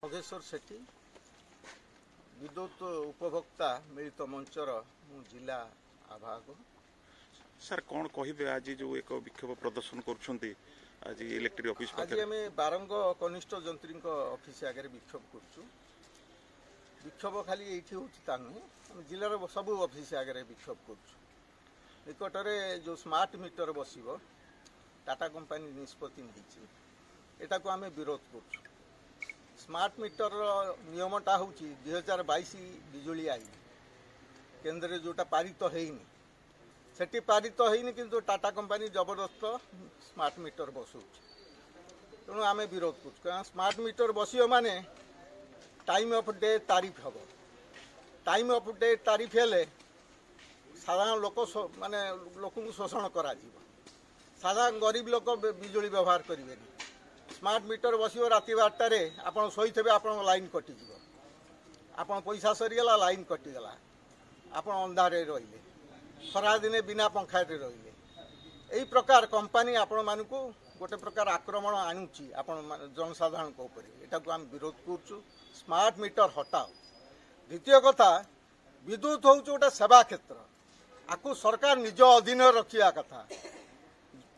योगेश्वर सेठी विद्युत उपभोक्ता मिलित मंचर जिला आवाहक। सर कौन कहे आज जो एक विक्षोभ प्रदर्शन कर आज इलेक्ट्रिक ऑफिस आज आम बारंग कनिष्ठ जंत्री ऑफिस आगे विक्षोभ कर विक्षोभ खाली ये नुहे जिलार सब ऑफिस आगे विक्षोभ कर निकटरे जो स्मार्ट मीटर बस टाटा कंपनी निष्पत्ति नहीं को आम विरोध कर स्मार्ट मीटर नियमटा हूँ 2022 बिजुली आई केन्द्र जोटा पारित होनी सेठी पारित होनी किंतु टाटा कंपनी जबरदस्त स्मार्ट मीटर बसौ तेणु आम विरोध कर स्मार्ट मीटर बस माने टाइम ऑफ डे तारीफ हम टाइम ऑफ डे तारीफ हेले साधारण लोक माने लोक शोषण करा साधारण गरीब लोक बिजुली व्यवहार करेंगे स्मार्ट मीटर बस राति 12टार आपड़ शोथे आप लाइन कटिज आप पैसा सरीगला लाइन कटिगला आप अंधारे रहिले खरा दिने बिना पंखा रहिले यही प्रकार कंपनी आपण मान गोटे प्रकार आक्रमण आणुची आपण जनसाधारण यहाँ को आम विरोध कर स्मार्ट मीटर हटाओ। द्वितीय कथा विद्युत हूँ गोटे सेवा क्षेत्र आपको सरकार निज अधीन रखा कथा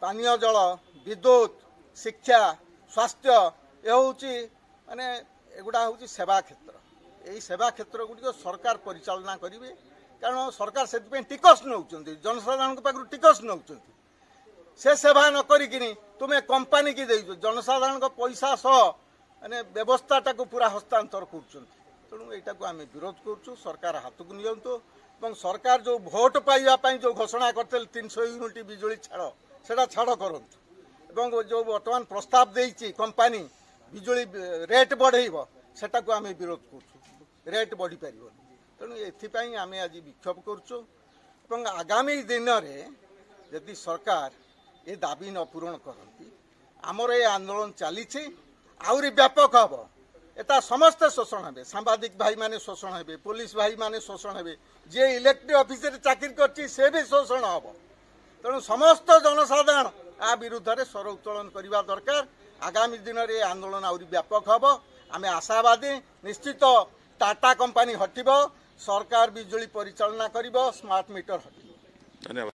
पानीय जल विद्युत शिक्षा स्वास्थ्य ये हूँ माने एगुड़ा हूँ सेवा क्षेत्र यही सेवा क्षेत्र गुड़िक सरकार परिचालना करेंगे कारण सरकार से टिकस नौ जनसाधारण पाखु टिकस नौ से सेवा न करी तुम्हें कंपनी की दे जनसाधारण पैसा सह माने व्यवस्था को पूरा हस्तांतर कर तेणु यहाँ को आम विरोध कर सरकार हाथ को नियंतु सरकार जो भोट पाइबा जो घोषणा करते 300 यूनिट बिजुली छाड़ से छाड़ करूँ एवं जो वर्तमान प्रस्ताव देती कंपनी बिजुली रेट बढ़ेब सेटा को आम विरोध कर रेट बढ़ी पार तेणु एपाई आम आज विक्षोभ कर आगामी दिन में यदि सरकार ये दाबी न पूरण करती आमर ये आंदोलन चली आहरी व्यापक हम एटा समस्ते शोषण हे सांबादिक भाई माने शोषण हे पुलिस भाई माने शोषण हे जे इलेक्ट्रिक ऑफिस चाकरी कर से भी शोषण हम तेणु समस्त जनसाधारण आ विरुद्ध में स्वर उत्तोलन करने दरकार आगामी दिन में आंदोलन आहरी व्यापक हम आम आशावादी निश्चित टाटा कंपनी हटिब सरकार बिजुली परिचालना कर स्मार्ट मीटर हटिब। धन्यवाद।